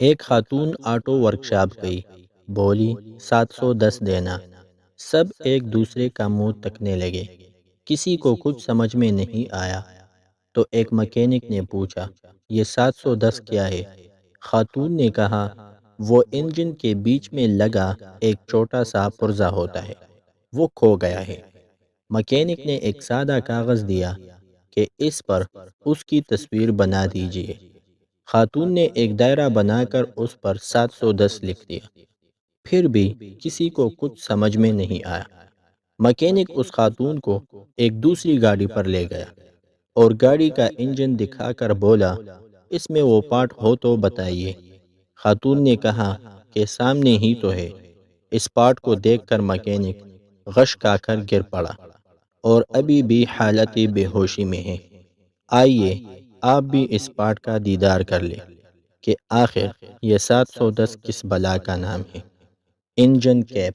ایک خاتون auto workshop گئی، بولی 710 دینا۔ سب ایک دوسرے کا منہ تکنے لگے، کسی کو کچھ سمجھ میں نہیں آیا۔ تو ایک مکینک نے پوچھا، یہ 710 کیا ہے؟ خاتون نے کہا، وہ انجن کے بیچ میں لگا ایک چھوٹا سا پرزہ ہوتا ہے، وہ کھو گیا ہے۔ مکینک نے ایک سادہ کاغذ دیا کہ اس پر اس کی تصویر بنا دیجیے۔ خاتون نے ایک دائرہ بنا کر اس پر 710 لکھ دیا۔ پھر بھی کسی کو کچھ سمجھ میں نہیں آیا۔ مکینک اس خاتون کو ایک دوسری گاڑی پر لے گیا اور گاڑی کا انجن دکھا کر بولا، اس میں وہ پارٹ ہو تو بتائیے۔ خاتون نے کہا کہ سامنے ہی تو ہے۔ اس پارٹ کو دیکھ کر مکینک غش کھا کر گر پڑا اور ابھی بھی حالت بے ہوشی میں ہے۔ آئیے آپ بھی اس پارٹ کا دیدار کر لیں کہ آخر یہ 710 کس بلا کا نام ہے۔ Engine cap.